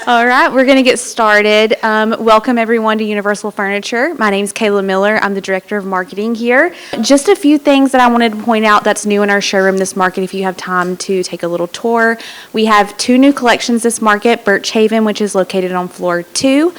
All right, we're going to get started. Welcome everyone to Universal Furniture. My name is Kayla Miller. I'm the Director of Marketing here. Just a few things that I wanted to point out that's new in our showroom this market if you have time to take a little tour. We have 2 new collections this market, Birch Haven, which is located on floor 2.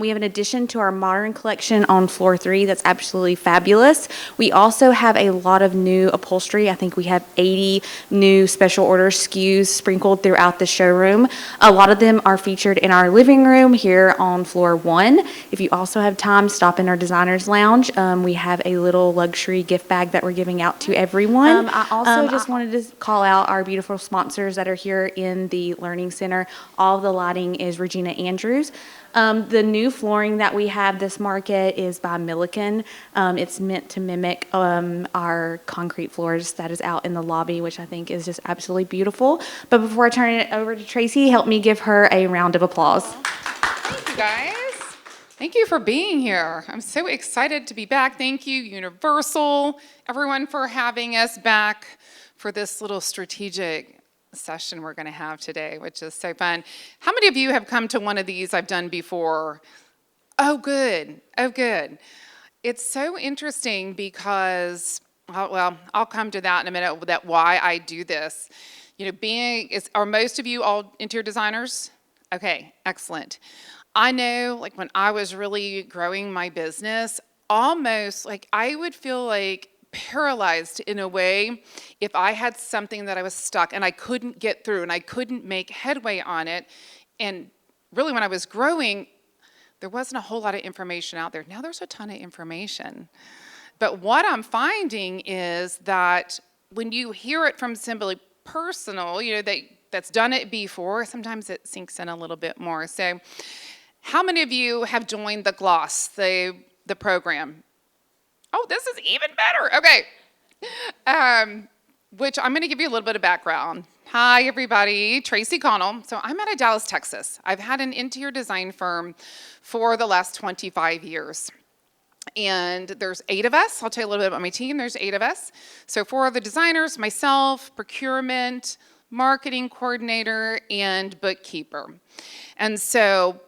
We have an addition to our modern collection on floor 3 that's absolutely fabulous. We also have a lot of new upholstery. I think we have 80 new special order SKUs sprinkled throughout the showroom. A lot of them are featured in our living room here on floor 1. If you also have time, stop in our designer's lounge. We have a little luxury gift bag that we're giving out to everyone. I also just wanted to call out our beautiful sponsors that are here in the Learning Center. All of the lighting is Regina Andrews. The new flooring that we have this market is by Milliken. It's meant to mimic our concrete floors that is out in the lobby, which I think is just absolutely beautiful. But before I turn it over to Traci, help me give her a round of applause. Thank you, guys. Thank you for being here. I'm so excited to be back. Thank you, Universal, everyone, for having us back for this little strategic session we're going to have today, which is so fun. How many of you have come to one of these I've done before? Oh, good. Oh, good. It's so interesting because, well, I'll come to that in a minute, that why I do this. You know, are most of you all interior designers? Okay, excellent. I know, like, when I was really growing my business, almost like I would feel like paralyzed in a way if I had something that I was stuck and I couldn't get through and I couldn't make headway on it. And really, when I was growing, there wasn't a whole lot of information out there. Now there's a ton of information. But what I'm finding is that when you hear it from somebody personal, you know, that's done it before, sometimes it sinks in a little bit more. So how many of you have joined the Gloss, the program? Oh, this is even better. Okay. Which I'm going to give you a little bit of background. Hi, everybody. Traci Connell. So I'm out of Dallas, Texas. I've had an interior design firm for the last 25 years. And there's 8 of us. I'll tell you a little bit about my team. There's 8 of us. So 4 of the designers, myself, procurement, marketing coordinator, and bookkeeper. And so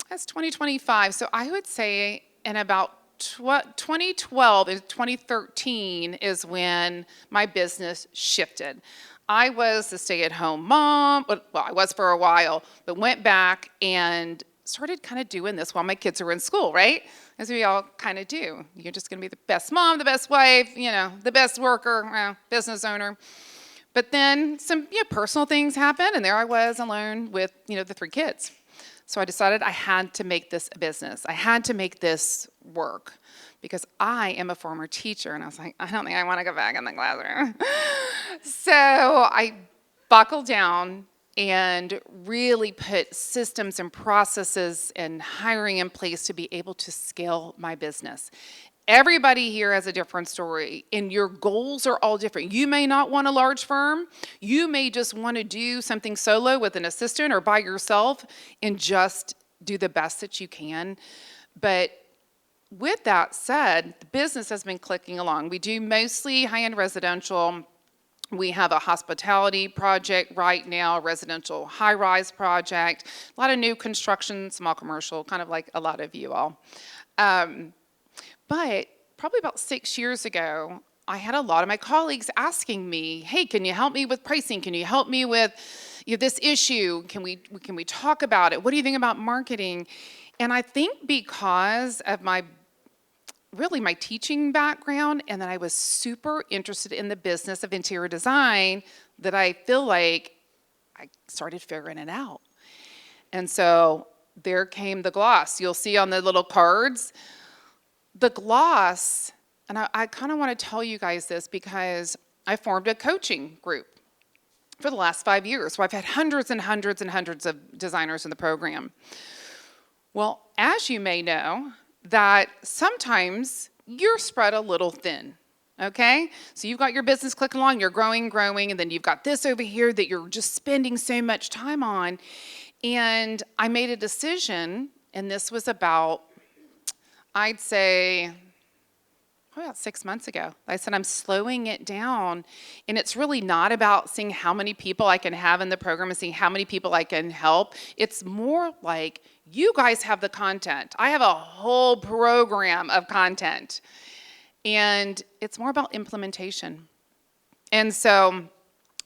that's 2025. So I would say in about 2012 and 2013 is when my business shifted. I was a stay-at-home mom, well, I was for a while, but went back and started kind of doing this while my kids were in school, right? As we all kind of do. You're just going to be the best mom, the best wife, you know, the best worker, business owner. But then some personal things happened, and there I was alone with, the 3 kids. So I decided I had to make this a business. I had to make this work because I am a former teacher. And I was like, I don't think I want to go back in the classroom. So I buckled down and really put systems and processes and hiring in place to be able to scale my business. Everybody here has a different story, and your goals are all different. You may not want a large firm. You may just want to do something solo with an assistant or by yourself and just do the best that you can. But with that said, the business has been clicking along. We do mostly high-end residential. We have a hospitality project right now, a residential high-rise project, a lot of new construction, small commercial, kind of like a lot of you all. But probably about 6 years ago, I had a lot of my colleagues asking me, hey, can you help me with pricing? Can you help me with this issue? Can we talk about it? What do you think about marketing? And I think because of my teaching background and that I was super interested in the business of interior design, that I feel like I started figuring it out. And so there came the Gloss. You'll see on the little cards, the Gloss, and I kind of want to tell you guys this because I formed a coaching group for the last 5 years. So I've had hundreds and hundreds and hundreds of designers in the program. Well, as you may know, that sometimes you're spread a little thin, okay? So you've got your business clicking along, you're growing, and then you've got this over here that you're just spending so much time on. And I made a decision, and this was about, I'd say, probably about 6 months ago. I said, I'm slowing it down. And it's really not about seeing how many people I can have in the program and seeing how many people I can help. It's more like, you guys have the content. I have a whole program of content. And it's more about implementation. And so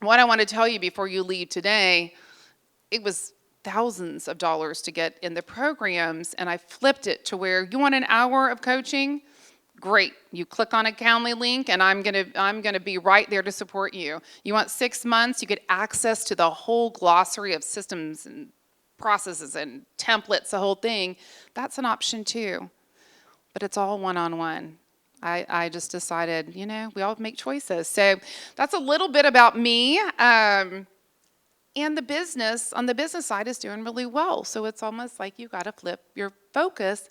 what I want to tell you before you leave today, it was thousands of dollars to get in the programs, and I flipped it to where you want an hour of coaching? Great. You click on a Calendly link, and I'm gonna be right there to support you. You want 6 months? You get access to the whole glossary of systems and processes and templates, the whole thing. That's an option too, but it's all one-on-one. I just decided, we all make choices. So that's a little bit about me. And the business, on the business side, is doing really well. So it's almost like you got to flip your focus.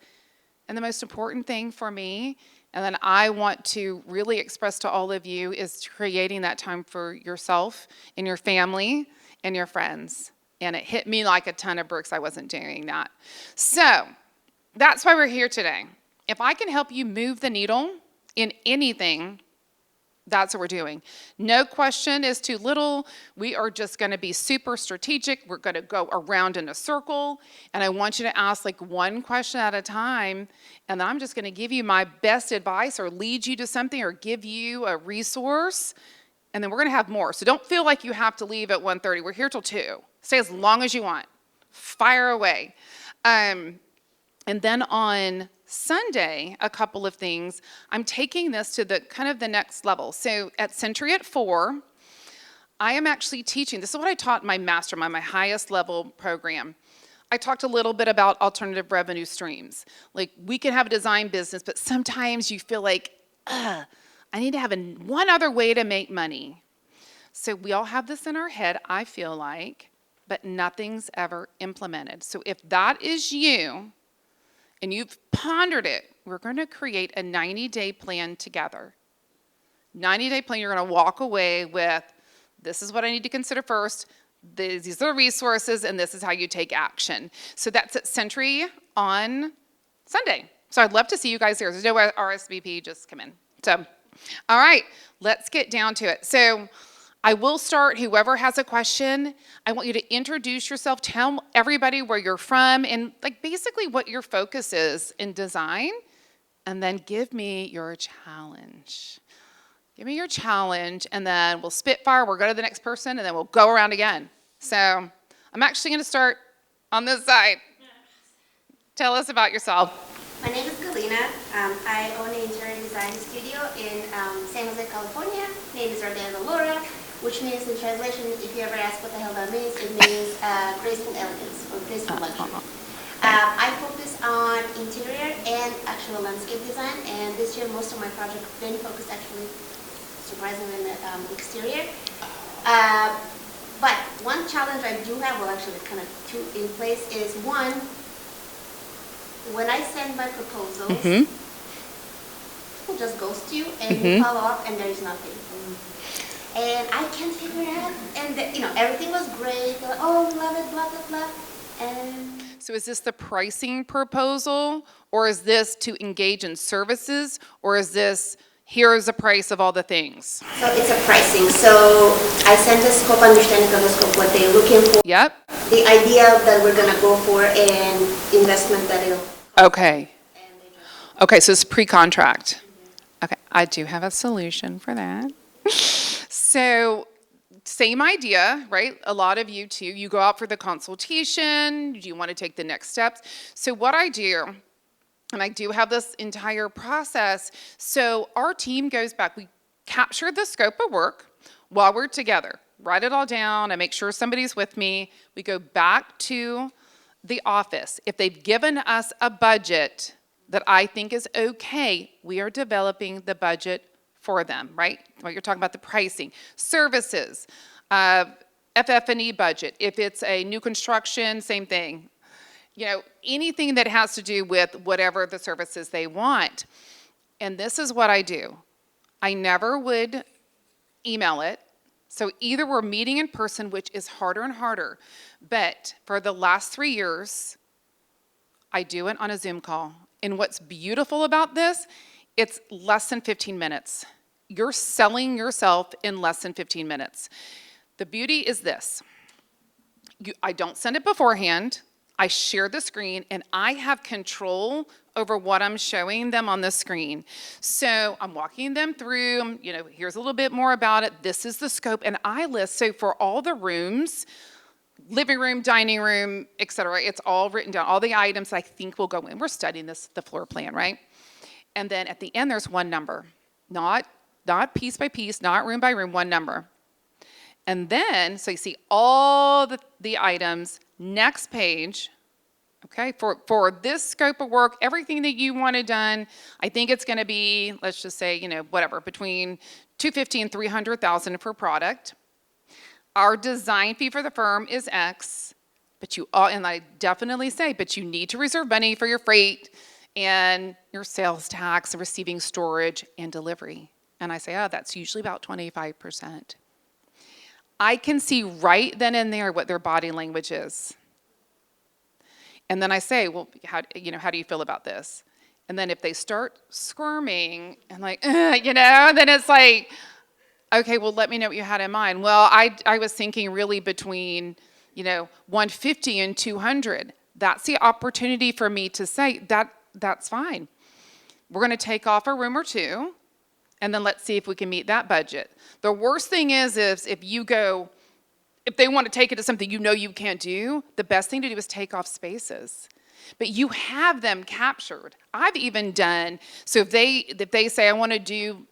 And the most important thing for me, and then I want to really express to all of you, is creating that time for yourself and your family and your friends. And it hit me like a ton of bricks I wasn't doing that. So that's why we're here today. If I can help you move the needle in anything, that's what we're doing. No question is too little. We are just going to be super strategic. We're going to go around in a circle, and I want you to ask like one question at a time, and then I'm just going to give you my best advice or lead you to something or give you a resource, and then we're going to have more. So don't feel like you have to leave at 1:30. We're here till 2. Stay as long as you want. Fire away. And then on Sunday, a couple of things. I'm taking this to the kind of the next level. So at Century at 4, I am actually teaching. This is what I taught in my mastermind, my highest level program. I talked a little bit about alternative revenue streams. Like, we can have a design business, but sometimes you feel like, I need to have one other way to make money. So we all have this in our head, I feel like, but nothing's ever implemented. So if that is you, and you've pondered it, we're going to create a 90-day plan together. 90-day plan, you're going to walk away with, this is what I need to consider first, these are the resources, and this is how you take action. So that's at Century on Sunday. So I'd love to see you guys there. There's no RSVP, just come in. So, all right, let's get down to it. So I will start, whoever has a question, I want you to introduce yourself, tell everybody where you're from, and like basically what your focus is in design, and then give me your challenge. Give me your challenge, and then we'll spitfire, we'll go to the next person, and then we'll go around again. So I'm actually gonna start on this side. Tell us about yourself. My name is Galina. I own an interior design studio in San Jose, California. Name is Ardea Laura, which means in translation, if you ever ask what the hell that means, it means graceful elegance or graceful luxury. I focus on interior and actual landscape design, and this year most of my projects have been focused actually, surprisingly, on the exterior. But one challenge I do have, well actually kind of two in place, is one, when I send my proposals, people just ghost you and you follow up and there is nothing. And I can't figure it out. And everything was great. They're like, oh, we love it, blah, blah, blah. And so is this the pricing proposal, or is this to engage in services, or is this, here is the price of all the things? So it's a pricing. So I sent a scope, understanding of the scope, what they're looking for. Yep. The idea that we're going to go for and investment that it'll. Okay. Okay, so it's pre-contract. Okay, I do have a solution for that. So same idea, right? A lot of you too, you go out for the consultation, you want to take the next steps. So what I do, and I do have this entire process, so our team goes back, we capture the scope of work while we're together, write it all down, I make sure somebody's with me, we go back to the office. If they've given us a budget that I think is okay, we are developing the budget for them, right? What you're talking about, the pricing, services, FF&E budget. If it's a new construction, same thing. Anything that has to do with whatever the services they want. And this is what I do. I never would email it. So either we're meeting in person, which is harder and harder, but for the last 3 years, I do it on a Zoom call. And what's beautiful about this it's less than 15 minutes. You're selling yourself in less than 15 minutes. The beauty is this. I don't send it beforehand. I share the screen, and I have control over what I'm showing them on the screen. So I'm walking them through, here's a little bit more about it. This is the scope, and I list, so for all the rooms, living room, dining room, et cetera, it's all written down, all the items I think will go in. We're studying the floor plan, right? And then at the end, there's one number, not piece by piece, not room by room, one number. And then, so you see all the items, next page, okay, for this scope of work, everything that you wanted done, I think it's going to be, let's just say, whatever, between $250,000 and $300,000 per product. Our design fee for the firm is X, and I definitely say, but you need to reserve money for your freight and your sales tax, receiving storage, and delivery. And I say, that's usually about 25%. I can see right then and there what their body language is. And then I say, well, how do you feel about this? And then if they start squirming and then it's like, okay, well, let me know what you had in mind. Well, I was thinking really between, 150 and 200. That's the opportunity for me to say that's fine. We're going to take off a room or two, and then let's see if we can meet that budget. The worst thing is if they want to take it to something you can't do, the best thing to do is take off spaces. But you have them captured. I've even done, so if they say I want to do,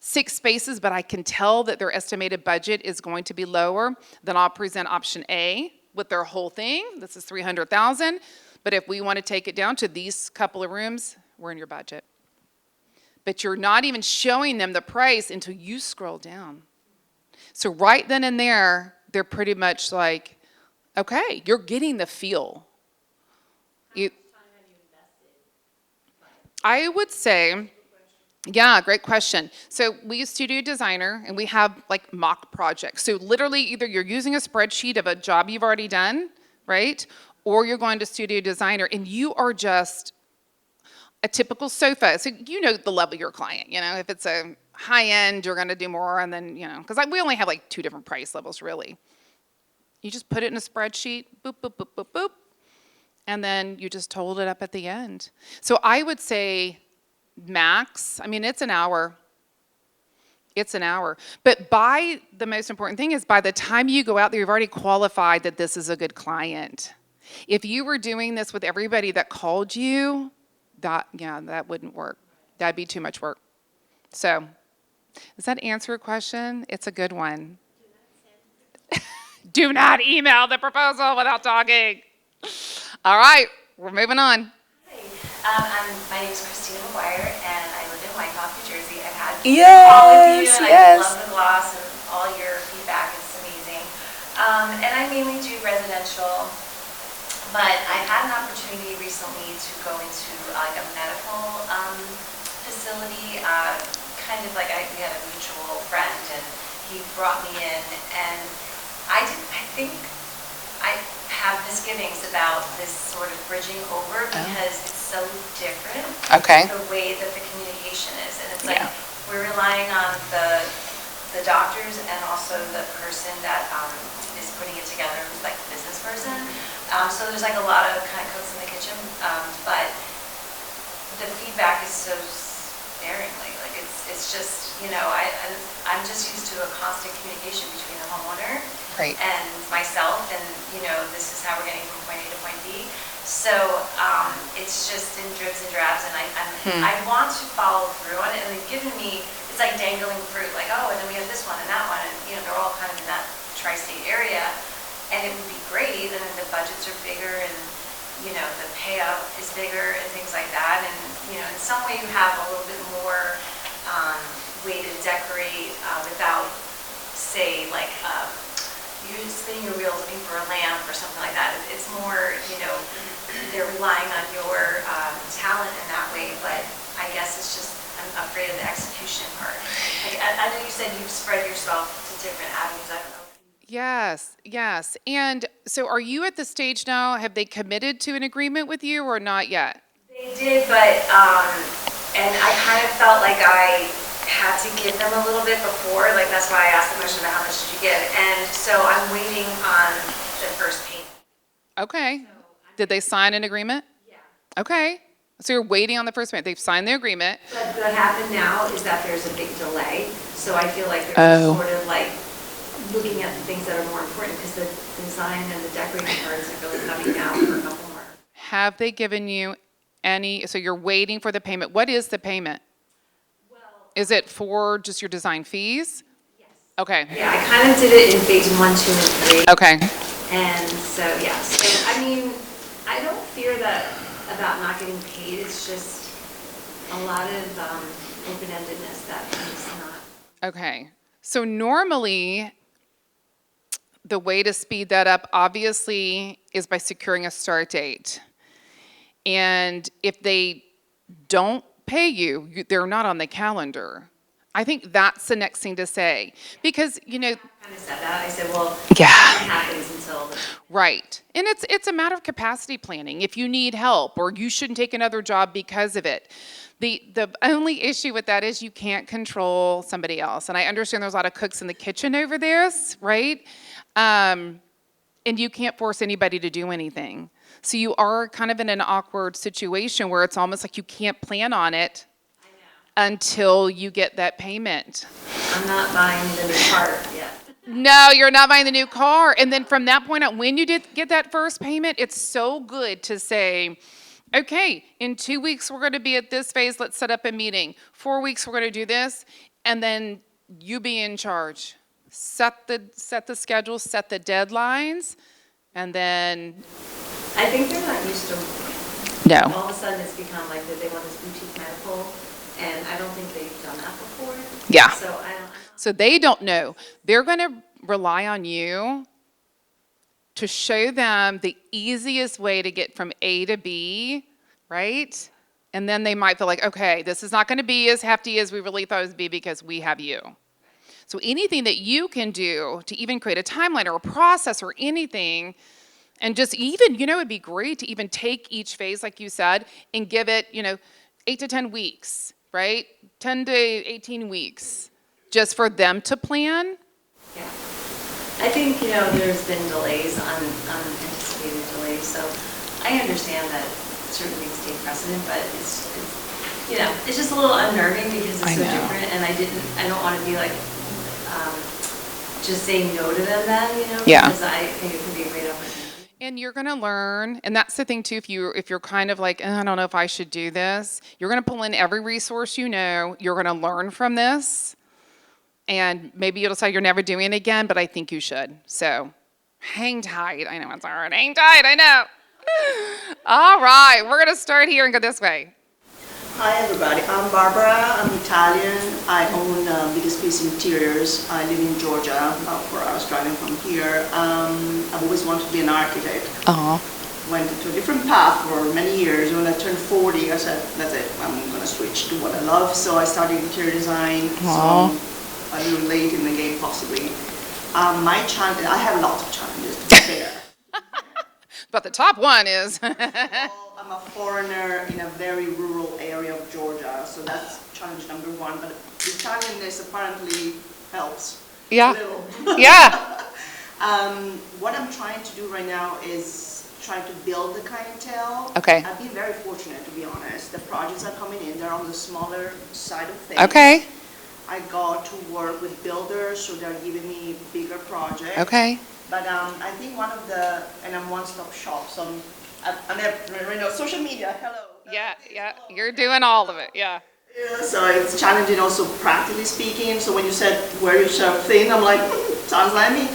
6 spaces, but I can tell that their estimated budget is going to be lower, then I'll present option A with their whole thing. This is $300,000. But if we want to take it down to these couple of rooms, we're in your budget. But you're not even showing them the price until you scroll down. So right then and there, they're pretty much like, okay, you're getting the feel. How much time have you invested? I would say, yeah, great question. So we use Studio Designer, and we have mock projects. So literally either you're using a spreadsheet of a job you've already done, right? Or you're going to Studio Designer, and you are just a typical sofa. So the level of your client. If it's a high end, you're going to do more, and then, because we only have 2 different price levels, really. You just put it in a spreadsheet, boop, boop, boop, boop, boop, and then you just total it up at the end. So I would say max, it's an hour. It's an hour. But the most important thing is by the time you go out there, you've already qualified that this is a good client. If you were doing this with everybody that called you, that wouldn't work. That'd be too much work. So, does that answer a question? It's a good one. Do not email the proposal without talking. All right, we're moving on. My name is Christina McGuire, and I live in Wyckoff, New Jersey. I've had all of you, and I love the gloss and all your feedback. It's amazing. And I mainly do residential, but I've had an opportunity recently to go into a medical facility, we had a mutual friend, and he brought me in, and I think I have misgivings about this sort of bridging over because it's so different. Okay. The way that the communication is, and it's we're relying on the doctors and also the person that is putting it together, who's the business person. So there's a lot of kind of cooks in the kitchen, but the feedback is so sparingly. It's just I'm just used to a constant communication between the homeowner and myself, and this is how we're getting from point A to point B. So it's just in dribs and drabs, and I want to follow through on it, and they've given me, it's like dangling fruit, and then we have this one and that one, and they're all kind of in that tri-state area, and it would be great, and the budgets are bigger, and the payout is bigger and things like that, and in some way you have a little bit more way to decorate without, say, you're spinning your wheels looking for a lamp or something like that. It's more, they're relying on your talent in that way, but I guess it's just, I'm afraid of the execution part. I know you said you've spread yourself to different avenues. I don't know. Yes. And so are you at the stage now, have they committed to an agreement with you or not yet? They did, but And I kind of felt like I had to give them a little bit before, like that's why I asked the question about how much did you give. And so I'm waiting on the first payment. Okay. Did they sign an agreement? Yeah. Okay. So you're waiting on the first payment. They've signed the agreement. But what happened now is that there's a big delay. So I feel like Oh. sort of like looking at the things that are more important because the design and the decorating parts are really coming now for a couple more. Have they given you any, so you're waiting for the payment. What is the payment? Is it for just your design fees? Yes. Okay. Yeah, I kind of did it in phase 1, 2, and 3. Okay. And so, yeah. So, I mean, I don't fear that about not getting paid. It's just a lot of open-endedness that is not. Okay. So normally, the way to speed that up, obviously, is by securing a start date. And if they don't pay you, they're not on the calendar. I think that's the next thing to say. Because, I kind of said that. I said, well, Yeah. nothing happens until the right. And it's a matter of capacity planning. If you need help or you shouldn't take another job because of it. The only issue with that is you can't control somebody else. And I understand there's a lot of cooks in the kitchen over this, right? And you can't force anybody to do anything. So you are kind of in an awkward situation where it's almost like you can't plan on it until you get that payment. I'm not buying the new part yet. No, you're not buying the new car. And then from that point on, when you did get that first payment, it's so good to say, okay, in 2 weeks, we're going to be at this phase. Let's set up a meeting. 4 weeks, we're going to do this. And then you be in charge. Set the schedule, set the deadlines, and then. I think they're not used to. No. All of a sudden, it's become like that they want this boutique medical, and I don't think they've done that before. Yeah. So I don't. So they don't know. They're going to rely on you to show them the easiest way to get from A to B, right? And then they might feel like, okay, this is not going to be as hefty as we really thought it would be because we have you. So anything that you can do to even create a timeline or a process or anything, and just even, it'd be great to even take each phase, like you said, and give it, 8 to 10 weeks, right? 10 to 18 weeks. Just for them to plan? Yeah. I think, there's been delays, unanticipated delays, so I understand that certain things take precedent, but it's just a little unnerving because it's so different, and I don't want to be like, just saying no to them then, Yeah. because I think it could be a great opportunity. And you're going to learn, and that's the thing too, if you're kind of like, I don't know if I should do this, you're going to pull in every resource you know, you're going to learn from this. And maybe you'll decide you're never doing it again, but I think you should. So hang tight. I know it's hard. Hang tight, I know. All right, we're going to start here and go this way. Hi everybody, I'm Barbara. I'm Italian. I own Biggest Piece Interiors. I live in Georgia, about 4 hours driving from here. I've always wanted to be an architect. Went into a different path for many years. When I turned 40, I said, that's it, I'm going to switch to what I love. So I started interior design. So a little late in the game, possibly. My challenge, I have lots of challenges to be fair. But the top one is. I'm a foreigner in a very rural area of Georgia, so that's challenge number one. But the Italianness apparently helps. Yeah. A little. Yeah. What I'm trying to do right now is trying to build the clientele. Okay. I've been very fortunate, to be honest. The projects are coming in, they're on the smaller side of things. Okay. I got to work with builders, so they're giving me bigger projects. Okay. But I think and I'm one-stop shop, so I'm social media, hello. Yeah. You're doing all of it. Yeah. Yeah, so it's challenging also practically speaking. So when you said wear yourself thin, I'm like, sounds like me.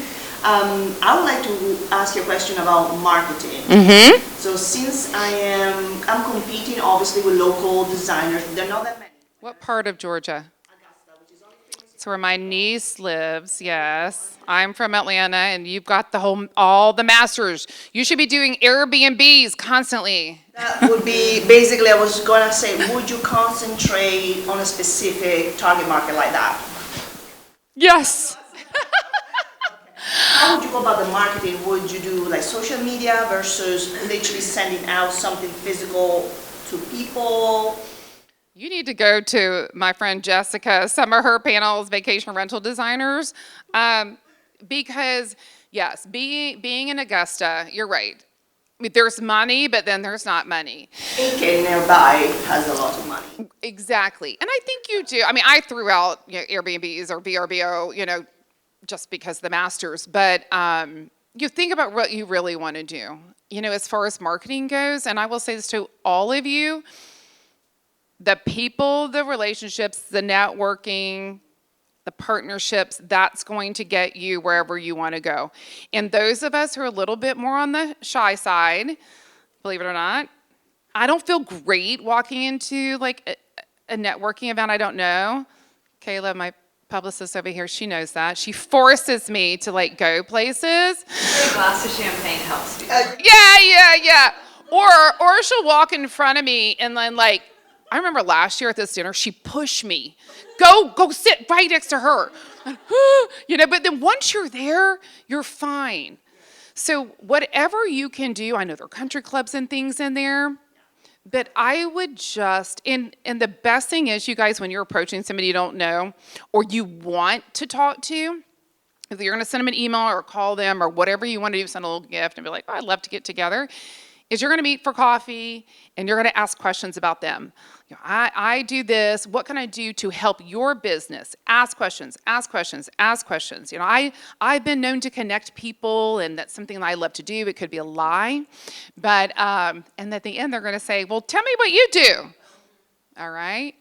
I would like to ask you a question about marketing. Mm-hmm. So since I'm competing obviously with local designers, there are not that many. What part of Georgia? Augusta, which is only famous. It's where my niece lives, yes. I'm from Atlanta, and you've got all the masters. You should be doing Airbnbs constantly. That would be, basically, I was going to say, would you concentrate on a specific target market like that? Yes. How would you go about the marketing? Would you do like social media versus literally sending out something physical to people? You need to go to my friend Jessica, some of her panels, vacation rental designers, because yes, being in Augusta, you're right. I mean, there's money, but then there's not money. AK nearby has a lot of money. Exactly, and I think you do. I mean, I threw out Airbnbs or VRBO, just because the masters, but you think about what you really want to do, as far as marketing goes, and I will say this to all of you. The people, the relationships, the networking, the partnerships, that's going to get you wherever you want to go. And those of us who are a little bit more on the shy side, believe it or not, I don't feel great walking into like a networking event I don't know. Kayla, my publicist over here, she knows that. She forces me to like go places. A glass of champagne helps you. Yeah. Or she'll walk in front of me and then like, I remember last year at this dinner, she pushed me. Go sit right next to her. But then once you're there, you're fine. So whatever you can do, I know there are country clubs and things in there, but I would just, and the best thing is, you guys, when you're approaching somebody you don't know or you want to talk to, if you're going to send them an email or call them or whatever you want to do, send a little gift and be like, oh, I'd love to get together, is you're going to meet for coffee and you're going to ask questions about them. I do this. What can I do to help your business? Ask questions. I've been known to connect people, and that's something that I love to do. It could be a lie. But, and at the end, they're going to say, well, tell me what you do. All right?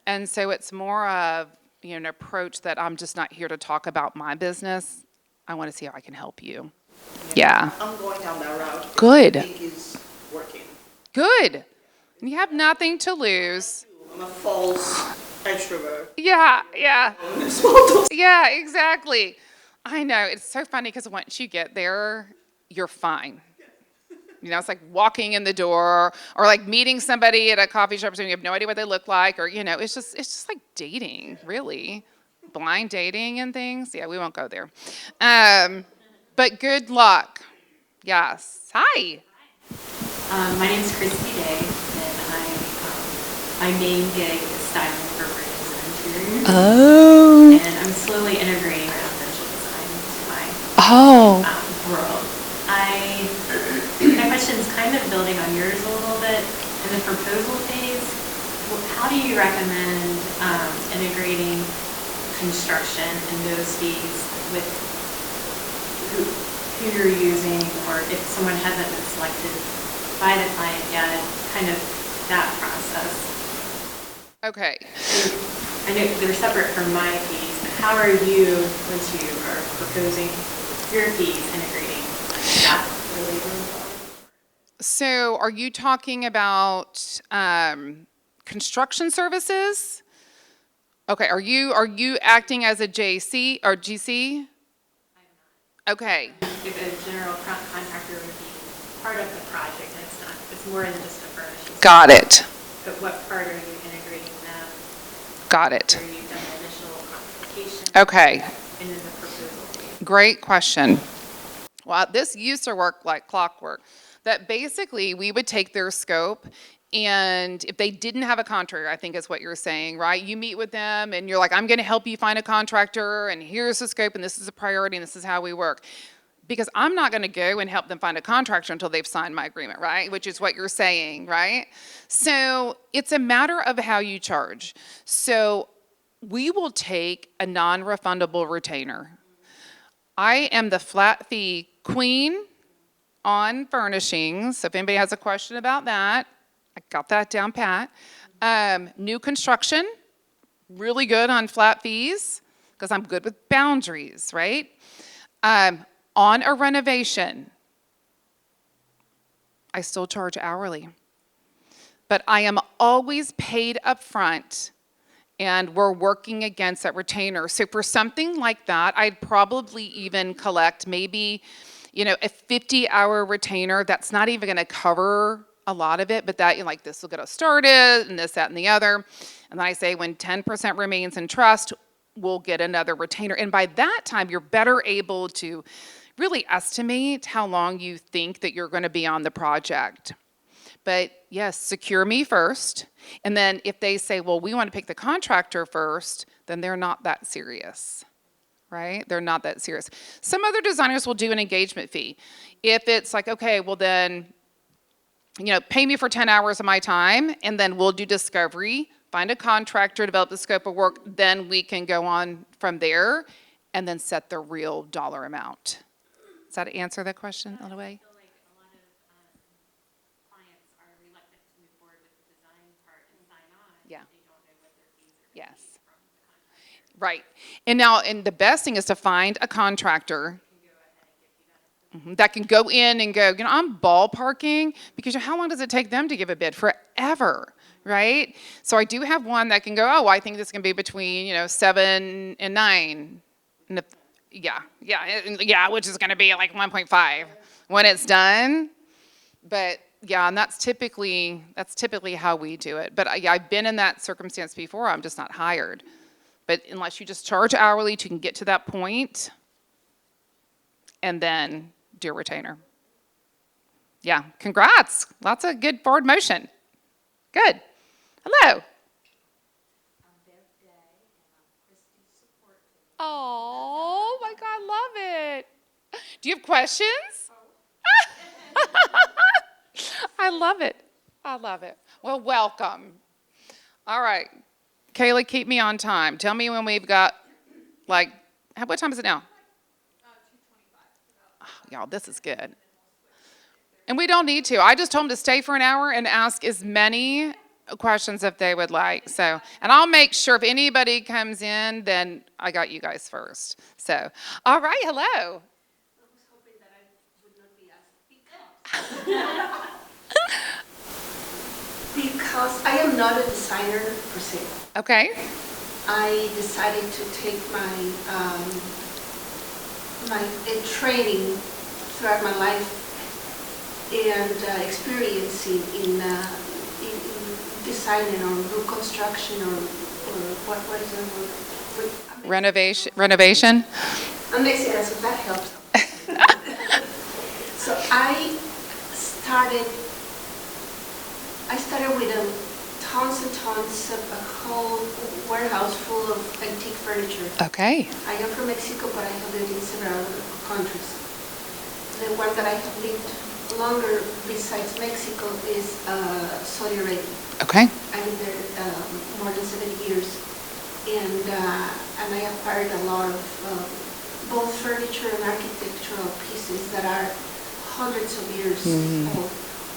And so it's more of an approach that I'm just not here to talk about my business. I want to see how I can help you. Yeah. I'm going down that route. Good. I think it's working. Good. You have nothing to lose. I'm a false extrovert. Yeah. Small Yeah, exactly. I know. It's so funny because once you get there, you're fine. It's like walking in the door or like meeting somebody at a coffee shop and you have no idea what they look like, or, it's just like dating, really. Blind dating and things. Yeah, we won't go there. But good luck. Yes. Hi. My name's Christy Day, and my main gig is styling for brands and interiors. Oh. And I'm slowly integrating residential design into my world. My question is kind of building on yours a little bit. In the proposal phase, how do you recommend integrating construction and those fees with who you're using, or if someone hasn't been selected by the client yet, kind of that process? Okay. I know they're separate from my fees, but how are you, once you are proposing your fees, integrating that really well? So are you talking about construction services? Okay, are you acting as a JC or GC? Okay. If a general contractor would be part of the project, and it's more than just a furnishing. Got it. But what part are you integrating them? Got it. Are you done the initial quantification? Okay. And then the proposal? Great question. Well, this used to work like clockwork. That basically we would take their scope, and if they didn't have a contractor, I think is what you're saying, right? You meet with them and you're like, I'm going to help you find a contractor, and here's the scope, and this is a priority, and this is how we work. Because I'm not going to go and help them find a contractor until they've signed my agreement, right? Which is what you're saying, right? So it's a matter of how you charge. So we will take a non-refundable retainer. I am the flat fee queen on furnishings. So if anybody has a question about that, I got that down pat. New construction, really good on flat fees because I'm good with boundaries, right? On a renovation, I still charge hourly. But I am always paid up front, and we're working against that retainer. So for something like that, I'd probably even collect maybe, a 50-hour retainer. That's not even gonna cover a lot of it, but that, this will get us started, and this, that, and the other. And then I say when 10% remains in trust, we'll get another retainer. And by that time, you're better able to really estimate how long you think that you're gonna be on the project. But yes, secure me first. And then if they say, well, we want to pick the contractor first, then they're not that serious, right? They're not that serious. Some other designers will do an engagement fee. If it's like, okay, well then, pay me for 10 hours of my time, and then we'll do discovery, find a contractor, develop the scope of work, then we can go on from there and then set the real dollar amount. Does that answer the question in a way? I feel like a lot of clients are reluctant to move forward with the design part and sign on. Yeah. They don't know what their fees are going to Yes. be from the contractor. Right. And the best thing is to find a contractor that can go in and go, I'm ballparking, because how long does it take them to give a bid? Forever, right? So I do have one that can go, I think this can be between, 7 and 9. And which is going to be like 1.5 when it's done. But yeah, and that's typically how we do it. But I've been in that circumstance before. I'm just not hired. But unless you just charge hourly, you can get to that point, and then do a retainer. Yeah, congrats. Lots of good forward motion. Good. Hello. Oh my God, love it. Do you have questions? I love it. I love it. Well, welcome. All right. Kayla, keep me on time. Tell me when we've got, what time is it now? 2:25. Oh, y'all, this is good. And we don't need to. I just told them to stay for an hour and ask as many questions if they would like. So, and I'll make sure if anybody comes in, then I got you guys first. So, all right, hello. I was hoping that I would not be asked because I am not a designer per se. Okay. I decided to take my training throughout my life and experience in designing or construction or what is the word? Renovation? I'm Mexican, so that helps. So I started with tons and tons of a whole warehouse full of antique furniture. Okay. I am from Mexico, but I have lived in several countries. The one that I have lived longer besides Mexico is Saudi Arabia. Okay. I lived there more than 7 years, and I acquired a lot of both furniture and architectural pieces that are hundreds of years old.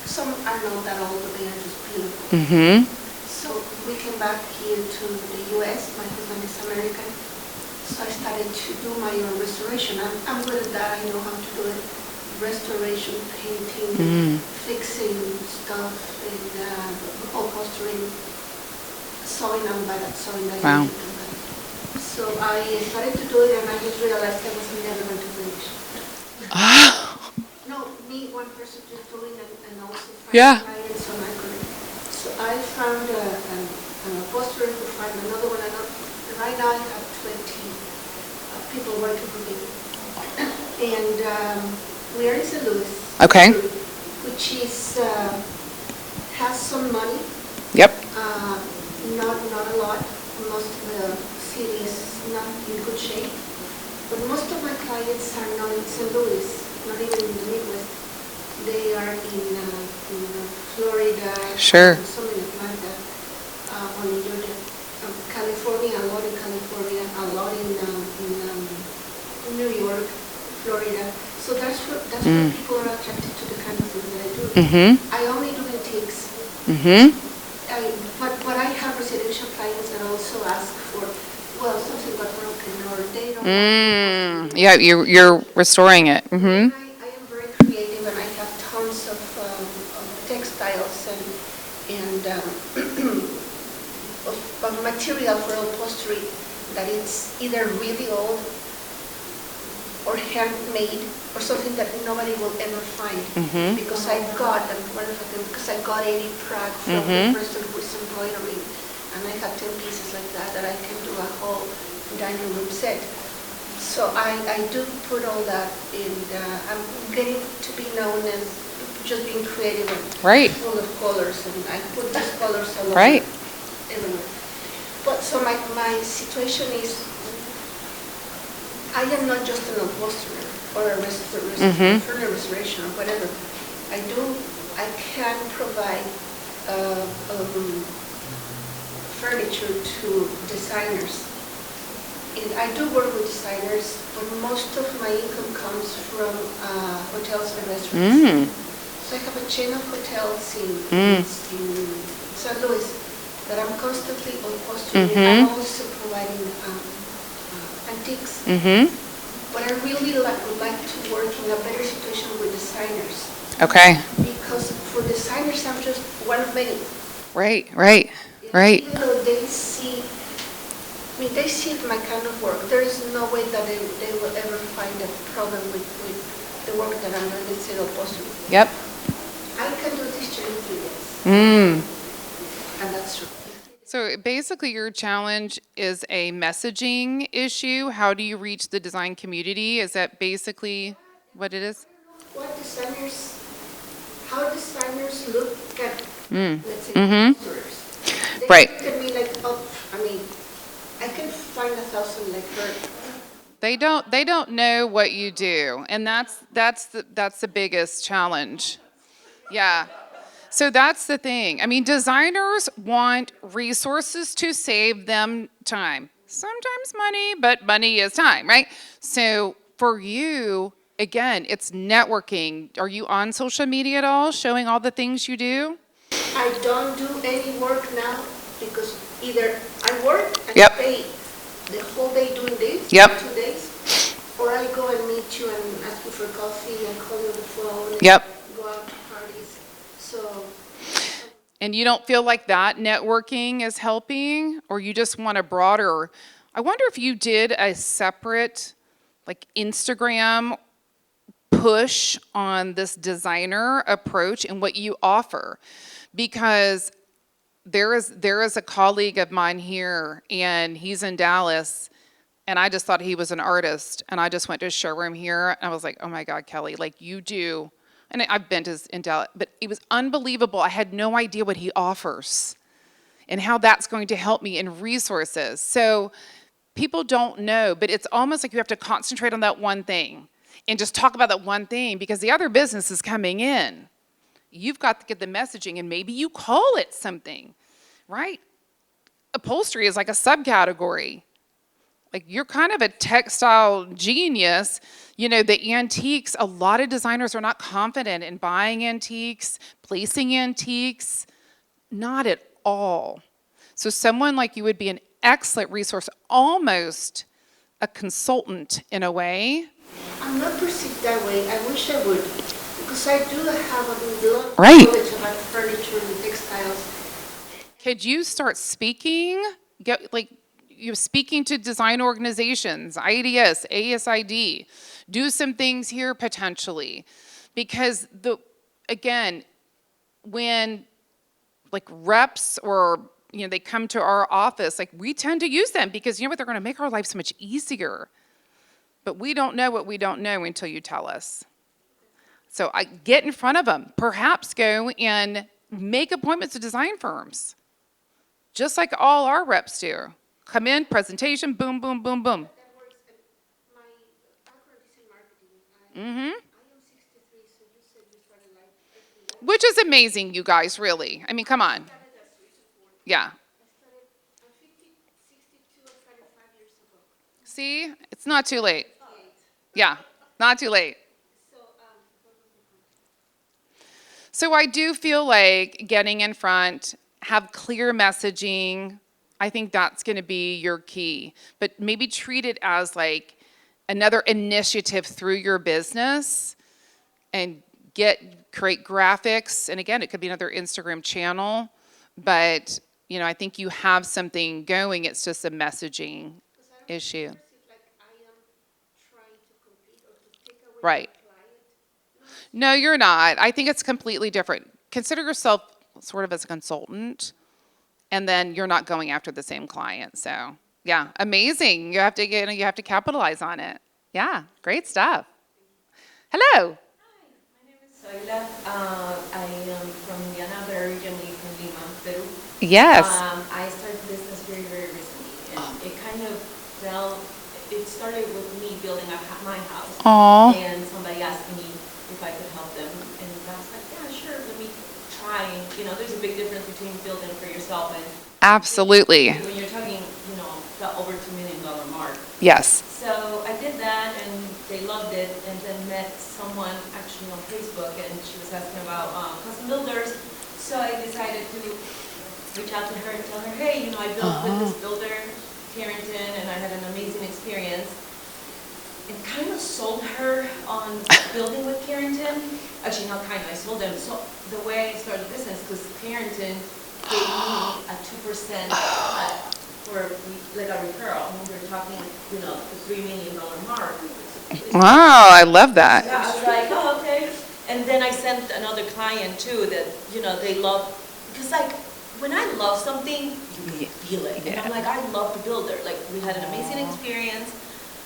Some are not that old, but they are just beautiful. Mm-hmm. So we came back here to the U.S. My husband is American, so I started to do my own restoration. I'm good at that. I know how to do it. Restoration, painting, fixing stuff, and upholstering, sewing and sewing. Wow. So I started to do it, and I just realized I was never going to finish. No, me, one person just doing it, and also Yeah. clients on my career. So I found an upholsterer who found another one. Right now I have 20 people working for me. And we are in St. Louis. Okay. Which is, has some money. Yep. Not a lot. Most of the city is not in good shape. But most of my clients are not in St. Louis, not even in the Midwest. They are in Florida, Sure. some in Atlanta, one in Georgia, California, a lot in California, a lot in New York, Florida. So that's where people are attracted to the kind of things that I do. Mm-hmm. I only do antiques. Mm-hmm. But I have residential clients that also ask for, something got broken or they don't. Yeah, you're restoring it. Mm-hmm. I am very creative, and I have tons of textiles and of material for upholstery that it's either really old or handmade or something that nobody will ever find. Because I got, and one of them, because I got Eddie Pratt from the person who is embroidering, and I have 10 pieces like that I can do a whole dining room set. So I do put all that in. I'm getting to be known as just being creative and Right. full of colors, and I put these colors all over Right. everywhere. But so my situation is, I am not just an upholsterer or a furniture restoration or whatever. I can provide furniture to designers. And I do work with designers, but most of my income comes from hotels and restaurants. So I have a chain of hotels in St. Louis that I'm constantly upholstering. I'm also providing antiques. But I really would like to work in a better situation with designers. Okay. Because for designers, I'm just one of many. Right. Even though they see my kind of work, there is no way that they will ever find a problem with the work that I'm doing instead of upholstery. Yep. I can do this chair in 3 days. And that's true. So basically your challenge is a messaging issue. How do you reach the design community? Is that basically what it is? How designers look at, let's say, upholsterers. They Right. look at me like, I can find 1,000 like her. They don't know what you do, and that's the biggest challenge. Yeah. So that's the thing. I mean, designers want resources to save them time. Sometimes money, but money is time, right? So for you, again, it's networking. Are you on social media at all, showing all the things you do? I don't do any work now because either I work and Yep. stay the whole day doing this, Yep. 2 days, or I go and meet you and ask you for coffee and call you on the phone and Yep. go out to parties. So And you don't feel like that networking is helping, or you just want a broader? I wonder if you did a separate, like, Instagram push on this designer approach and what you offer, because there is a colleague of mine here, and he's in Dallas, and I just thought he was an artist, and I just went to a showroom here, and I was like, oh my God, Kelly, like you do. And I've been to in Dallas, but it was unbelievable. I had no idea what he offers and how that's going to help me in resources. So people don't know, but it's almost like you have to concentrate on that one thing and just talk about that one thing, because the other business is coming in. You've got to get the messaging, and maybe you call it something, right? Upholstery is like a subcategory. Like, you're kind of a textile genius. You know, the antiques, a lot of designers are not confident in buying antiques, placing antiques, not at all. So someone like you would be an excellent resource, almost a consultant in a way. I'm not perceived that way. I wish I would, because I do have a lot of Right. knowledge about furniture and textiles. Could you start speaking? You're speaking to design organizations, IDS, ASID. Do some things here potentially, because again, when like reps or they come to our office, like we tend to use them because you know what, they're going to make our life so much easier. But we don't know what we don't know until you tell us. So I get in front of them. Perhaps go and make appointments to design firms, just like all our reps do. Come in, presentation, boom, boom, boom, boom. That works. My background is in marketing. I am 63, so you said you started like 50. Which is amazing, you guys, really. I mean, come on. Yeah. I'm 62, I started 5 years ago. See, it's not too late. Yeah, not too late. So I do feel like getting in front, have clear messaging. I think that's going to be your key. But maybe treat it as like another initiative through your business, and create graphics. And again, it could be another Instagram channel. But I think you have something going. It's just a messaging issue. Like I am trying to compete or to take away Right. my client. No, you're not. I think it's completely different. Consider yourself sort of as a consultant, and then you're not going after the same client. So, yeah, amazing. You have to capitalize on it. Yeah, great stuff. Hello. Hi, my name is I am from Indiana, but originally from Lima, Peru. Yes. I started business very, very recently, and it kind of it started with me building my house. Aw. And somebody asked me if I could help them, and I was like, yeah, sure, let me try. And, there's a big difference between building for yourself and Absolutely. when you're talking, the over $2 million mark. Yes. So I did that, and they loved it, and then met someone actually on Facebook, and she was asking about custom builders. So I decided to reach out to her and tell her, hey, I built with this builder, Carrington, and I had an amazing experience. And kind of sold her on building with Carrington. Actually, not kind of, I sold them. So the way I started business, because Carrington gave me a 2% cut for like a referral. When we're talking, the $3 million mark. Wow, I love that. Yeah, I was like, oh, okay. And then I sent another client too that, they love, because like, when I love something, you can feel it. And I'm like, I love the builder. Like, we had an amazing experience.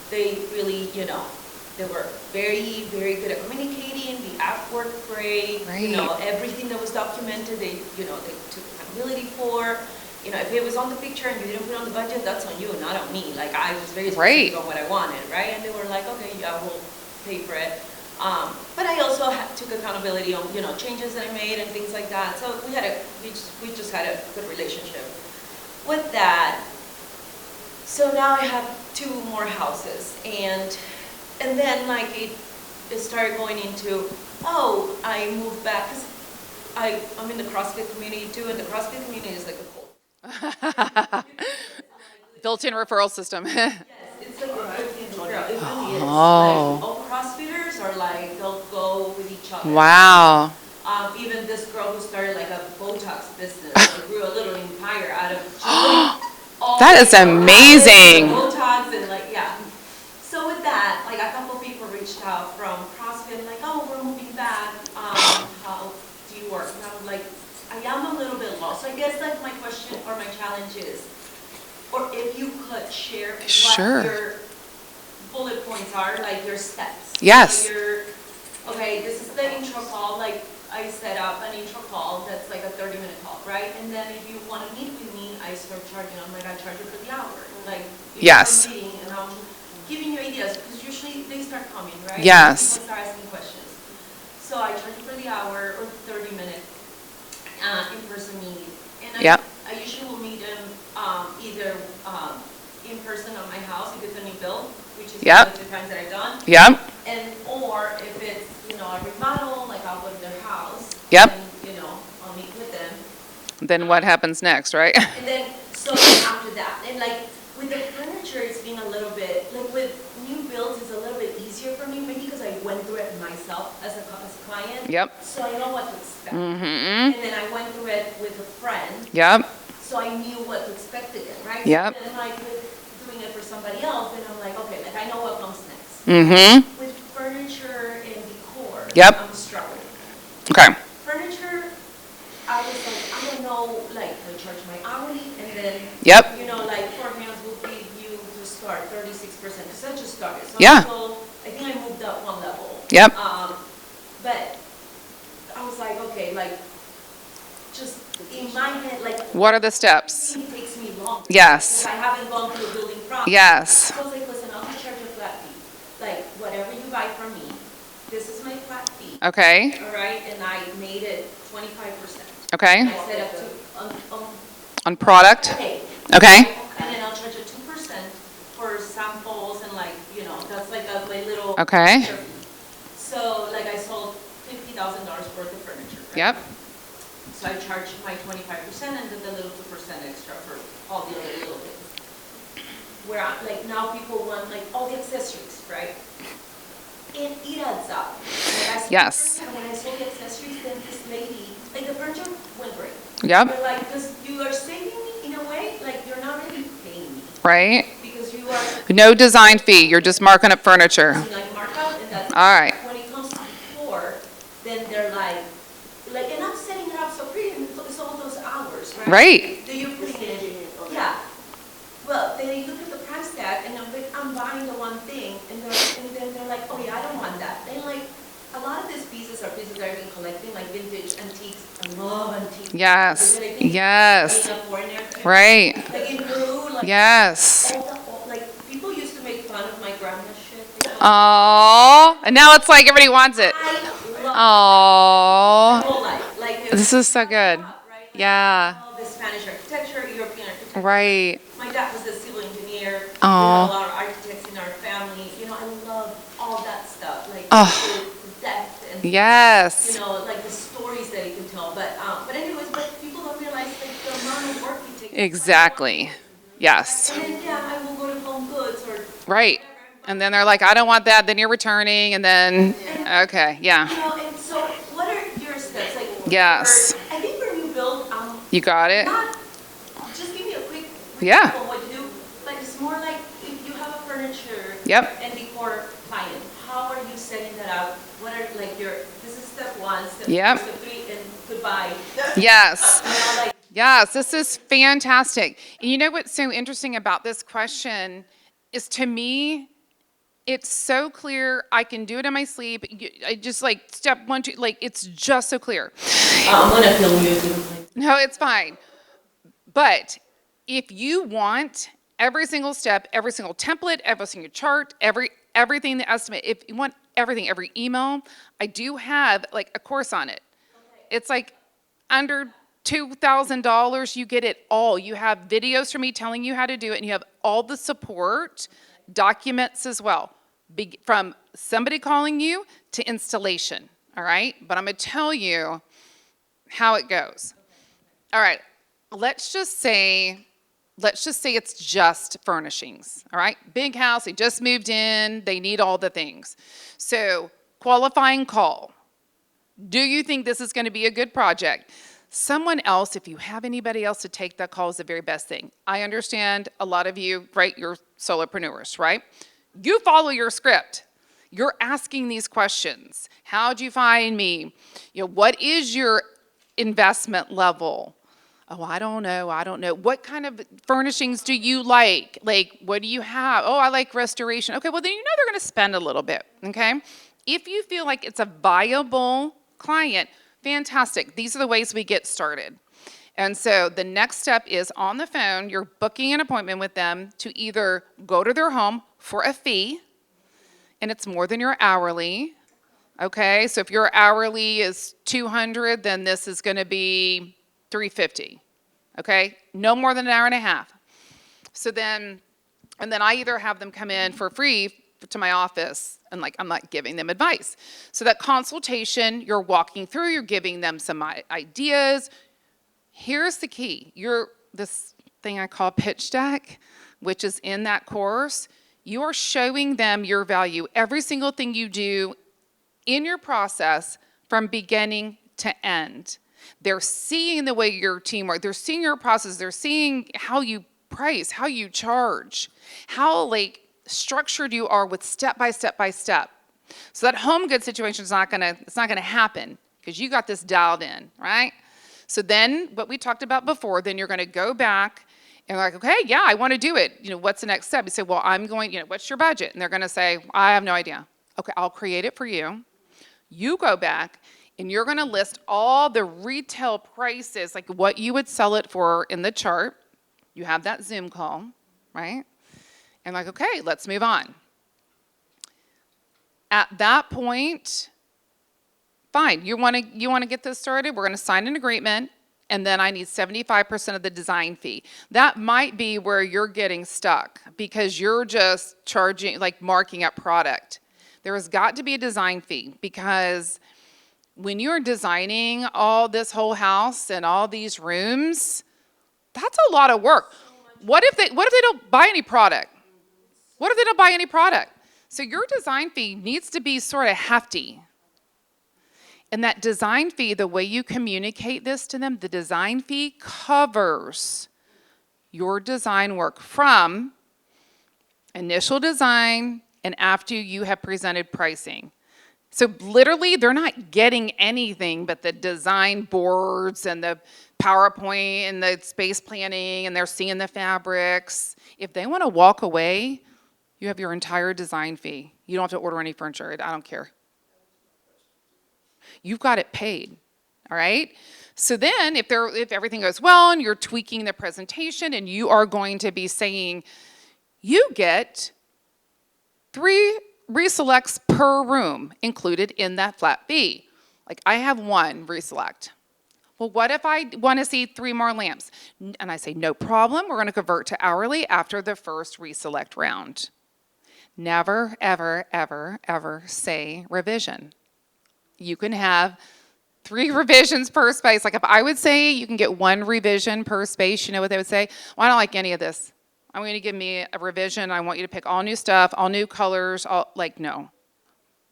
They really, they were very, very good at communicating. The app worked great. Right. Everything that was documented, they took accountability for. If it was on the picture and you didn't put it on the budget, that's on you, not on me. Like, I was very specific on what I wanted, right? And they were like, okay, yeah, we'll pay for it. But I also took accountability on, changes that I made and things like that. So we just had a good relationship with that. So now I have 2 more houses, and then like it started going into, I moved back, because I'm in the CrossFit community too, and the CrossFit community is like a cult. Built-in referral system. Yes, it's like a built-in referral. It really is. Oh. Like, all CrossFitters are like, they'll go with each other. Wow. Even this girl who started like a Botox business, she grew a little empire out of That is amazing. Botox and like, yeah. So with that, like a couple people reached out from CrossFit, like, oh, we're moving back. How do you work? And I'm like, I am a little bit lost. So I guess like my question or my challenge is, or if you could share Sure. what your bullet points are, like your steps. Yes. So okay, this is the intro call, like I set up an intro call that's like a 30-minute call, right? And then if you want to meet with me, I start charging. I'm like, I charge you for the hour. Like, if Yes. you're meeting and I'm giving you ideas, because usually they start coming, right? Yes. People start asking questions. So I charge you for the hour or 30-minute in-person meeting. And Yep. I usually will meet them either in person at my house if it's a new build, which is Yep. one of the 2 times that I've done. Yep. And or if it's a remodel, like I'll go to their house. Yep. And, I'll meet with them. Then what happens next, right? And then so after that, and like with the furniture, it's been a little bit like with new builds, it's a little bit easier for me, maybe because I went through it myself as a client. Yep. So I know what to expect. Mm-hmm. And then I went through it with a friend. Yep. So I knew what to expect again, right? Yep. And then like with doing it for somebody else, then I'm like, okay, like I know what comes next. Mm-hmm. With furniture and decor, Yep. I'm struggling. Okay. Furniture, I was like, I don't know, like I charge my hourly, and then Yep. like 4 hands will give you to start 36%, because I just started. So Yeah. I think I moved up 1 level. Yep. But I was like, okay, like just in my head, like What are the steps? it takes me long. Yes. Because I haven't gone through the building process. Yes. So I was like, listen, I'll just charge a flat fee. Like whatever you buy from me, this is my flat fee. Okay. All right, and I made it 25%. Okay. I set up to On product? pay. Okay. And then I'll charge a 2% for samples and like, that's like my little. Okay. extra fee. So like I sold $50,000 worth of furniture. Right? Yep. So I charged my 25% and then the little 2% extra for all the other little things. Where like now people want like all the accessories, right? And it adds up. Like, Yes. When I sold the accessories, then this lady, like the furniture went great. Yep. But like, because you are saving me in a way, like you're not really paying me. Right. Because you are No design fee. You're just marking up furniture. like markup and that's. All right. When it comes to decor, then they're like, and I'm setting it up so pretty, and it's all those hours, right? Right. Do you put it in? Yeah. Well, they look at the price tag, and I'm buying the one thing, and then they're like, oh yeah, I don't want that. And like, a lot of these pieces pieces are pieces that I've been collecting, like vintage antiques. I love antiques. Yes. Because I think Yes. being a foreigner, Right. like in Peru, like Yes. like people used to make fun of my grandma's shit. You know? Oh, and now it's like everybody wants it. I love my Oh, whole life. Like this is so good. right? Like, Yeah. all the Spanish architecture, European architecture. Right. My dad was a civil engineer. We Aw. have a lot of architects in our family. You know, I love all that stuff, like Oh. the depth and Yes. you know, like the stories that it can tell. But anyways, but people don't realize like the amount of work it takes. Exactly. Yes. And then yeah, I will go to Home Goods or Right. And then they're like, I don't want that. Then you're returning. And then, okay. Yeah. you know. And so, what are your steps? Like Yes. I think for new build, You got it? not just give me a quick Yeah. example of what you do, but it's more like if you have a furniture Yep. and decor client, how are you setting that up? What are like your, this is step one, step Yep. two, step three, and goodbye. Yes. You know, like, Yes, this is fantastic. And you know what's so interesting about this question is, to me, it's so clear. I can do it in my sleep. I just like step 1, 2, like it's just so clear. I'm gonna film you. Like, No, it's fine. But if you want every single step, every single template, every single chart, everything, the estimate, if you want everything, every email, I do have like a course on it. It's like under $2,000, you get it all. You have videos from me telling you how to do it, and you have all the support, documents as well, from somebody calling you to installation, all right? But I'm gonna tell you how it goes. All right, let's just say it's just furnishings, all right? Big house, they just moved in, they need all the things. So, qualifying call. Do you think this is gonna be a good project? Someone else, if you have anybody else to take that call, is the very best thing. I understand a lot of you, right, you're solopreneurs, right? You follow your script. You're asking these questions. How'd you find me? You know, what is your investment level? Oh, I don't know. What kind of furnishings do you like? Like, what do you have? Oh, I like restoration. Okay, well, then you know they're going to spend a little bit, okay? If you feel like it's a viable client, fantastic. These are the ways we get started. And so the next step is on the phone, you're booking an appointment with them to either go to their home for a fee, and it's more than your hourly, okay? So if your hourly is $200, then this is going to be $350, okay? No more than an hour and a half. So then, and then I either have them come in for free to my office, and like I'm not giving them advice. So that consultation, you're walking through, you're giving them some ideas. Here's the key. This thing I call pitch deck, which is in that course, you are showing them your value. Every single thing you do in your process from beginning to end. They're seeing the way your team works. They're seeing your process. They're seeing how you price, how you charge, how like structured you are with step by step by step. So that home good situation is not gonna happen because you got this dialed in, right? So then what we talked about before, then you're gonna go back and like, okay, yeah, I wanna do it. You know, what's the next step? You say, well, what's your budget? And they're gonna say, I have no idea. Okay, I'll create it for you. You go back and you're gonna list all the retail prices, like what you would sell it for in the chart. You have that Zoom call, right? And like, okay, let's move on. At that point, fine, you wanna get this started, we're gonna sign an agreement, and then I need 75% of the design fee. That might be where you're getting stuck because you're just charging, like marking up product. There has got to be a design fee because when you're designing all this whole house and all these rooms, that's a lot of work. What if they don't buy any product? What if they don't buy any product? So your design fee needs to be sort of hefty. And that design fee, the way you communicate this to them, the design fee covers your design work from initial design and after you have presented pricing. So literally, they're not getting anything but the design boards and the PowerPoint and the space planning, and they're seeing the fabrics. If they want to walk away, you have your entire design fee. You don't have to order any furniture. I don't care. You've got it paid, all right? So then if everything goes well and you're tweaking the presentation and you are going to be saying, you get 3 reselects per room included in that flat fee. Like I have 1 reselect. Well, what if I want to see 3 more lamps? And I say, no problem, we're going to convert to hourly after the first reselect round. Never, ever, ever, ever say revision. You can have 3 revisions per space. Like if I would say you can get 1 revision per space, you know what they would say? Well, I don't like any of this. I'm going to give me a revision. I want you to pick all new stuff, all new colors, no.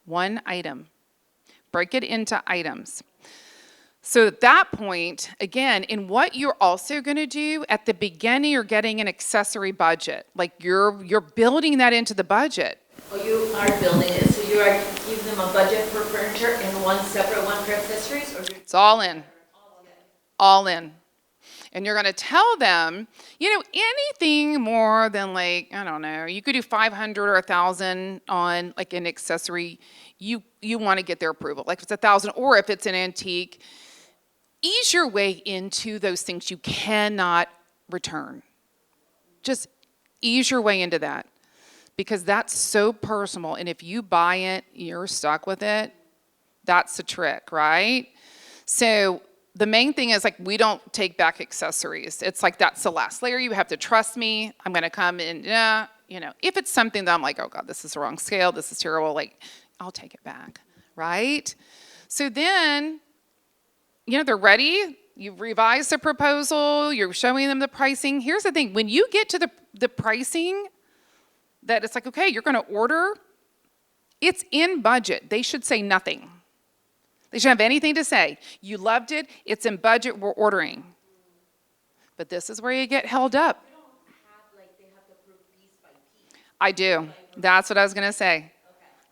1 item. Break it into items. So at that point, again, in what you're also going to do, at the beginning, you're getting an accessory budget. Like you're building that into the budget. Oh, you are building it, so you are giving them a budget for furniture and one separate one for accessories? Or It's all in. All in. And you're going to tell them, anything more than like, I don't know, you could do 500 or 1,000 on like an accessory, you want to get their approval. Like if it's 1,000 or if it's an antique, ease your way into those things you cannot return. Just ease your way into that because that's so personal. And if you buy it, you're stuck with it. That's the trick, right? So the main thing is like we don't take back accessories. It's like that's the last layer. You have to trust me. I'm going to come in, if it's something that I'm like, oh God, this is the wrong scale. This is terrible. Like I'll take it back, right? So then, they're ready. You've revised the proposal. You're showing them the pricing. Here's the thing. When you get to the pricing that it's like, okay, you're going to order, it's in budget. They should say nothing. They shouldn't have anything to say. You loved it. It's in budget. We're ordering. But this is where you get held up. you don't have, like, they have to approve piece by piece. I do. That's what I was going to say.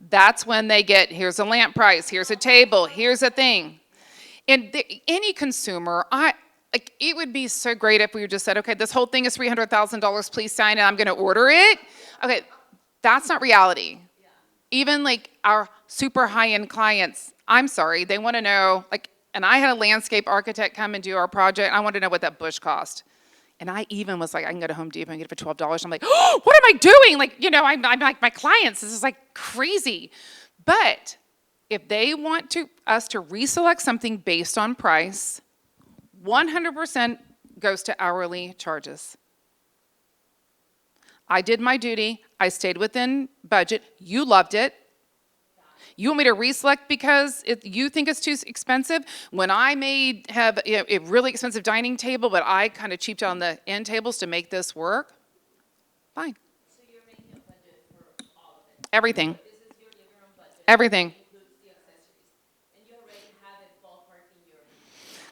That's when they get, here's a lamp price, here's a table, here's a thing. And any consumer, it would be so great if we just said, okay, this whole thing is $300,000, please sign it, I'm going to order it. Okay, that's not reality. Yeah. Even like our super high-end clients, I'm sorry, they want to know, and I had a landscape architect come and do our project, I wanted to know what that bush cost. And I even was like, I can go to Home Depot and get it for $12. I'm like, oh, what am I doing? I'm like my clients, this is like crazy. But if they want us to reselect something based on price, 100% goes to hourly charges. I did my duty. I stayed within budget. You loved it. You want me to reselect because you think it's too expensive? When I have a really expensive dining table, but I kind of cheaped out on the end tables to make this work, fine. So you're making a budget for all of it? Everything. This is your living room budget? Everything. Includes the accessories? And you already have it ballpark in your...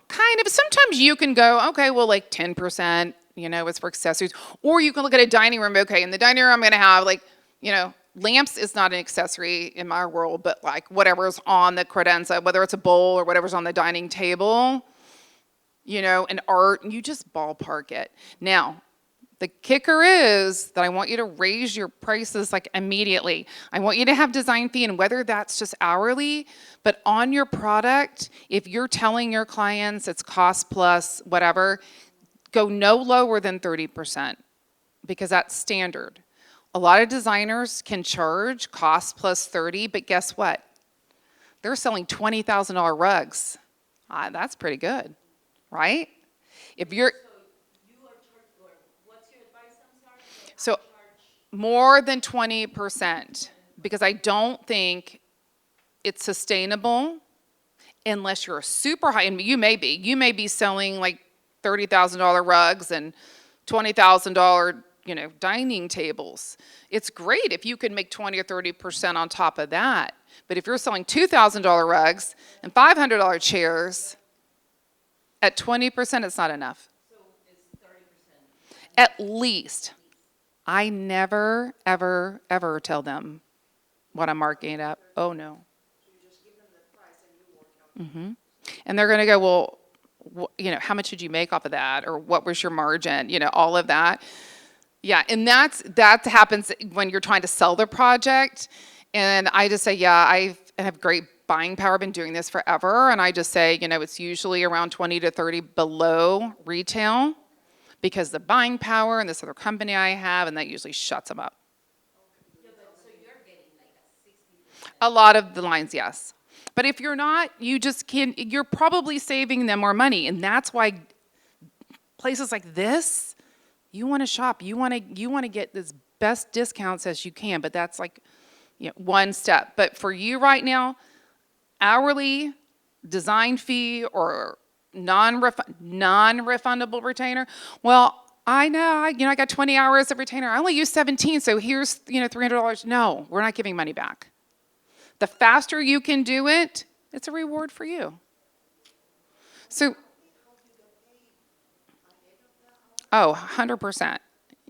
Kind of. Sometimes you can go, okay, well, like 10%, it's for accessories. Or you can look at a dining room, okay, in the dining room I'm going to have lamps is not an accessory in my world, but like whatever's on the credenza, whether it's a bowl or whatever's on the dining table, and art, you just ballpark it. Now, the kicker is that I want you to raise your prices like immediately. I want you to have design fee, and whether that's just hourly, but on your product, if you're telling your clients it's cost plus whatever, go no lower than 30% because that's standard. A lot of designers can charge cost plus 30, but guess what? They're selling $20,000 rugs. That's pretty good, right? If you're So you are charged, or what's your advice, I'm sorry? so more than 20%, because I don't think it's sustainable unless you're a super high, and you may be selling like $30,000 rugs and $20,000 dining tables. It's great if you can make 20 or 30% on top of that. But if you're selling $2,000 rugs and $500 chairs, at 20%, it's not enough. So it's 30%. At least. I never, ever, ever tell them what I'm marking it up. Oh, no. You just give them the price and you work out. And they're going to go, well, how much did you make off of that? Or what was your margin? All of that. Yeah, and that happens when you're trying to sell the project. And I just say, yeah, I have great buying power. I've been doing this forever, and I just say, it's usually around 20 to 30 below retail because the buying power and this other company I have, and that usually shuts them up. A lot of the lines, yes. But if you're not, you're probably saving them more money, and that's why places like this, you want to shop. You want to get as best discounts as you can, but that's like one step. But for you right now, hourly, design fee, or non-refundable retainer, well, I know, I got 20 hours of retainer. I only use 17, so here's, $300. No, we're not giving money back. The faster you can do it, it's a reward for you. So, 100%.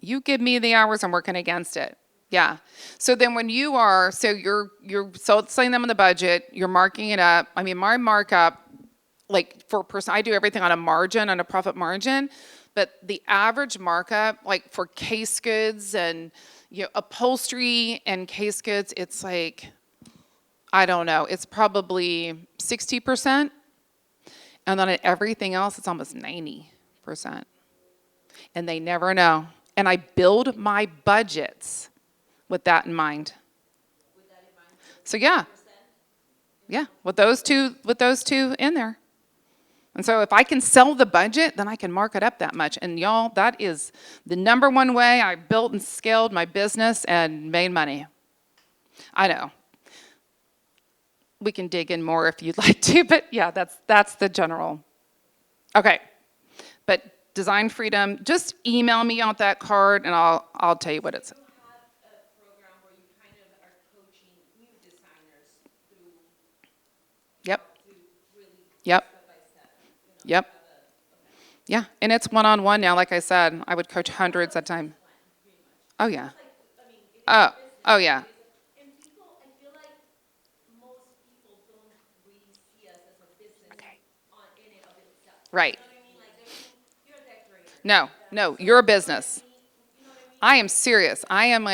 You give me the hours, I'm working against it. Yeah. So then when you're selling them in the budget, you're marking it up. I mean, my markup, like I do everything on a profit margin, but the average markup, like for case goods and upholstery and case goods, it's like, I don't know, it's probably 60%. And then everything else, it's almost 90%. And they never know. And I build my budgets with that in mind. So yeah, with those two in there. And so if I can sell the budget, then I can mark it up that much. And y'all, that is the number one way I built and scaled my business and made money. I know. We can dig in more if you'd like to, but yeah, that's the general. Okay, but design freedom, just email me on that card and I'll tell you what it's. Yep. Yeah, and it's one-on-one now. Like I said, I would coach hundreds at a time. Oh yeah. Oh yeah. Right. No, you're a business. I am serious. I'm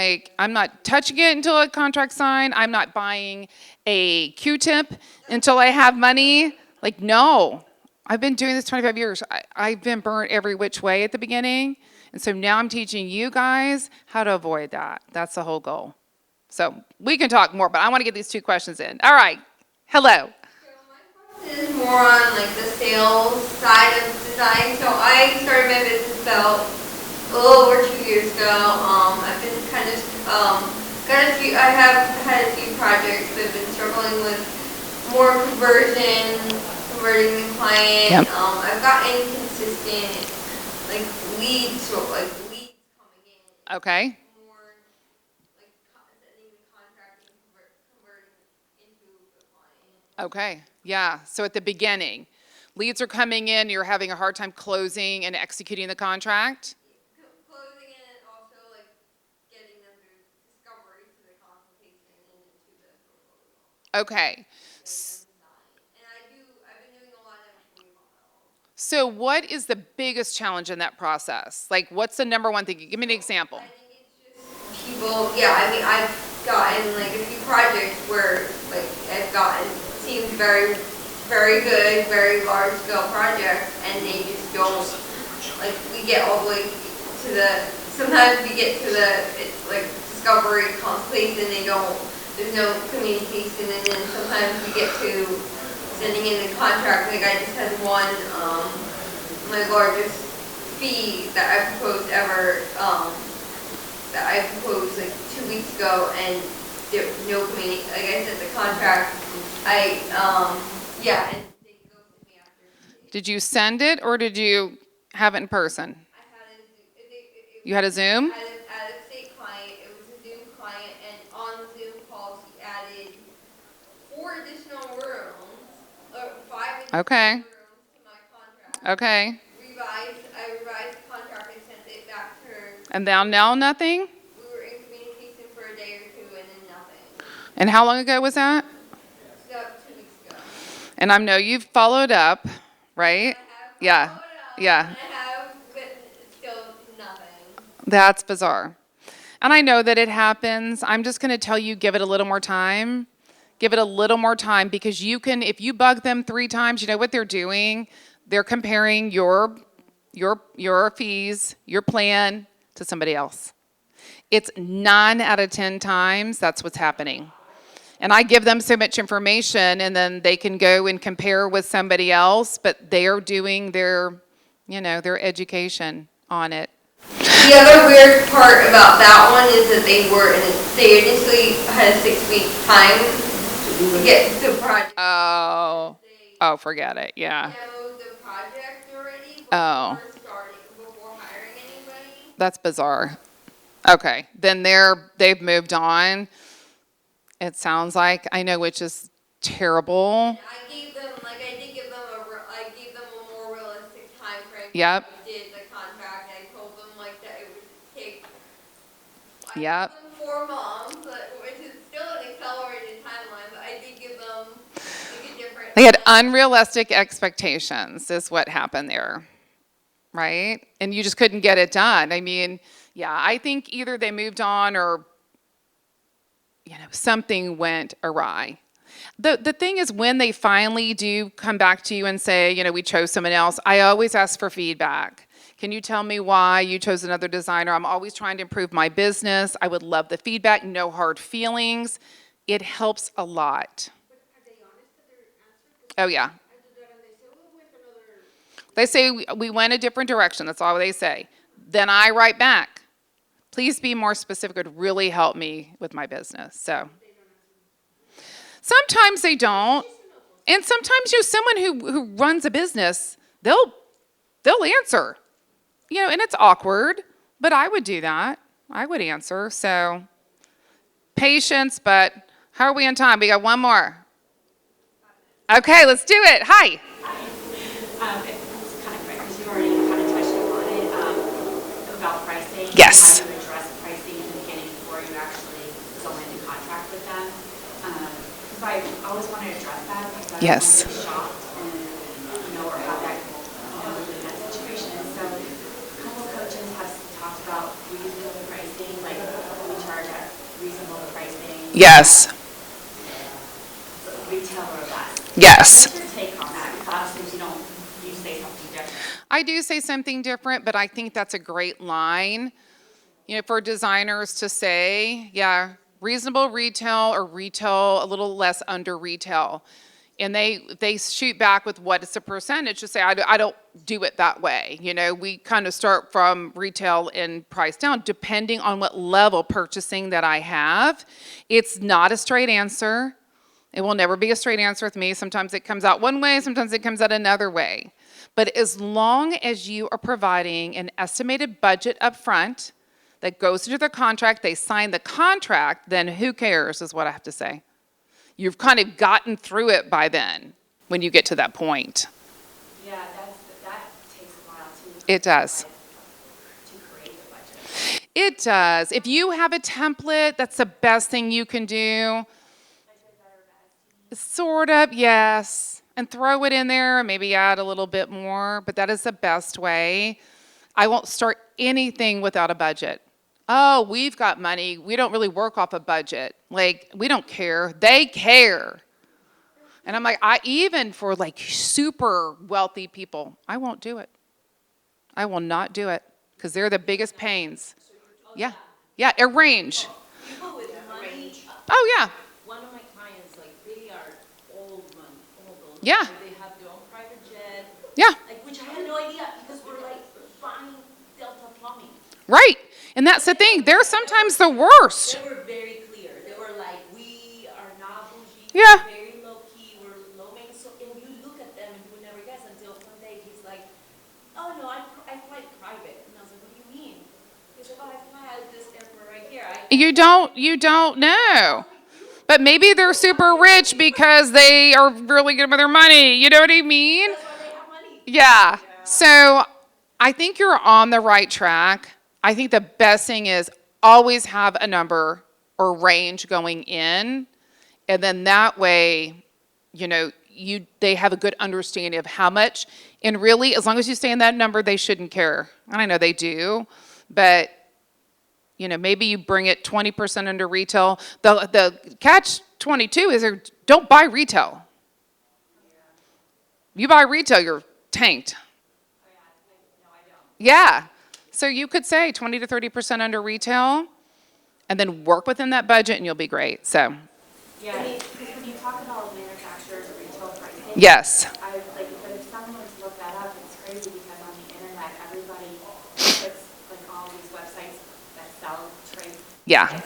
not touching it until a contract's signed. I'm not buying a Q-tip until I have money. Like, no. I've been doing this 25 years. I've been burnt every which way at the beginning. And so now I'm teaching you guys how to avoid that. That's the whole goal. So we can talk more, but I want to get these two questions in. All right. Hello. This is more on like the sales side of design. So I started my business about a little over 2 years ago. I've been kind of I have had a few projects that have been struggling with more converting the client. Yep. I've gotten inconsistent leads coming in. Okay. More like sending the contract and converting into the client. Okay. Yeah. So at the beginning, leads are coming in, you're having a hard time closing and executing the contract? Closing it and also getting them through discovery to the consultation and into the proposal. Okay. And I've been doing a lot of remodels. So what is the biggest challenge in that process? Like, what's the number one thing? Give me an example. I think it's just people, I've gotten a few projects where I've gotten seemed very, very good, very large scale projects, and they just don't, we get all the way to sometimes we get to the discovery consultation and there's no communication, and then sometimes we get to sending in the contract. I just had one, my largest fee that I proposed ever, that I proposed 2 weeks ago, and there was no communication. Like I said, the contract, and they ghosted me after. Did you send it or did you have it in person? I had You had a Zoom? I had an out-of-state client. It was a Zoom client, and on the Zoom calls, he added 4 additional rooms, or 5 additional Okay. rooms to my contract. Okay. I revised the contract and sent it back to her. And now nothing? We were in communication for a day or 2, and then nothing. And how long ago was that? So 2 weeks ago. And I know you've followed up, right? Yeah. Yeah. And I have, but still nothing. That's bizarre. And I know that it happens. I'm just going to tell you, give it a little more time. Give it a little more time, because you can, if you bug them 3 times, you know what they're doing? They're comparing your fees, your plan to somebody else. It's 9 out of 10 times that's what's happening. And I give them so much information, and then they can go and compare with somebody else, but they're doing their, their education on it. The other weird part about that one is that they initially had a 6-week time to get the project. Oh, forget it, yeah. Know the project already before hiring anybody. That's bizarre. Okay, then they've moved on. It sounds like, I know, which is terrible. I did give them a more realistic time frame. Yep. I did the contract, and I told them that it would take. Yep. I told them 4 months, which is still an accelerated timeline, but I did give them a different. They had unrealistic expectations is what happened there, right? And you just couldn't get it done. I mean, yeah, I think either they moved on or, something went awry. The thing is, when they finally do come back to you and say, we chose someone else, I always ask for feedback. Can you tell me why you chose another designer? I'm always trying to improve my business. I would love the feedback, no hard feelings. It helps a lot. Oh, yeah. They say, we went a different direction. That's all they say. Then I write back. Please be more specific. It would really help me with my business. So sometimes they don't. And sometimes someone who runs a business, they'll answer. And it's awkward, but I would do that. I would answer. So patience, but how are we on time? We got one more. Okay, let's do it. Hi. It's kind of quick because you already kind of touched upon it about pricing. Yes. How you address pricing in the beginning before you actually go into contract with them. Because I always want to address that because I don't want to be shocked and or have that in that situation. And so a couple coaches have talked about reasonable pricing, like we charge at reasonable pricing. Yes. Retail or less. Yes. What's your take on that? Because obviously you say something different. I do say something different, but I think that's a great line, for designers to say, yeah, reasonable retail or retail a little less under retail. And they shoot back with what is the percentage to say, I don't do it that way. We kind of start from retail and price down, depending on what level purchasing that I have. It's not a straight answer. It will never be a straight answer with me. Sometimes it comes out one way, sometimes it comes out another way. But as long as you are providing an estimated budget up front that goes into the contract, they sign the contract, then who cares is what I have to say. You've kind of gotten through it by then when you get to that point. Yeah, that takes a while too. It does. To create the budget. It does. If you have a template, that's the best thing you can do. Sort of, yes. And throw it in there, maybe add a little bit more, but that is the best way. I won't start anything without a budget. Oh, we've got money. We don't really work off a budget. We don't care. They care. And I'm like, even for super wealthy people, I won't do it. I will not do it because they're the biggest pains. Yeah. Yeah, arrange. People with money. Oh, yeah. One of my clients, they are old. Yeah. They have their own private jet. Yeah. Which I had no idea because we're buying Delta Plumbing. Right. And that's the thing. They're sometimes the worst. They were very clear. They were like, we are not bougie. Yeah. We're very low key. We're low maintenance. So, and you look at them and you would never guess until one day he's like, oh no, I fly private. And I was like, what do you mean? He said, oh, I fly out this airport right here. You don't know. But maybe they're super rich because they are really good with their money. You know what I mean? That's why they have money. Yeah. So I think you're on the right track. I think the best thing is always have a number or range going in. And then that way, they have a good understanding of how much. And really, as long as you stay in that number, they shouldn't care. And I know they do. But maybe you bring it 20% under retail. The catch 22 is don't buy retail. You buy retail, you're tanked. Yeah. So you could say 20 to 30% under retail, and then work within that budget, and you'll be great. So. Yeah, because when you talk about manufacturers or retail pricing. Yes. But if someone were to look that up, it's crazy because on the internet, everybody puts like all these websites that sell trade. Yeah.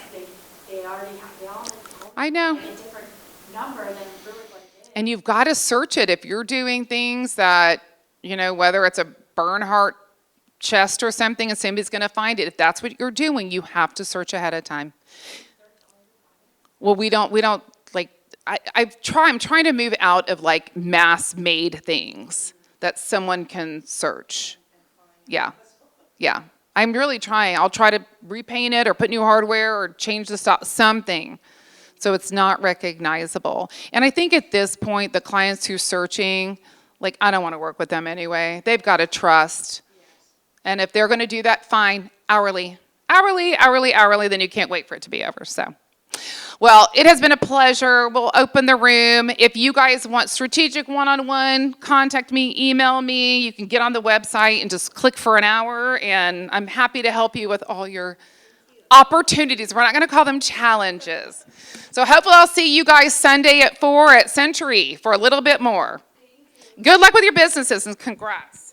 They already have, they all I know. a different number than really what it is. And you've got to search it if you're doing things that, whether it's a Bernhardt chest or something, and somebody's going to find it. If that's what you're doing, you have to search ahead of time. Well, we don't like, I'm trying to move out of like mass made things that someone can search. Yeah. I'm really trying. I'll try to repaint it or put new hardware or change the stock, something. So it's not recognizable. And I think at this point, the clients who are searching, like, I don't want to work with them anyway. They've got to trust. And if they're going to do that, fine, hourly, then you can't wait for it to be over. So, well, it has been a pleasure. We'll open the room. If you guys want strategic one-on-one, contact me, email me. You can get on the website and just click for an hour, and I'm happy to help you with all your opportunities. We're not going to call them challenges. So hopefully I'll see you guys Sunday at 4 at Century for a little bit more. Good luck with your businesses, and congrats.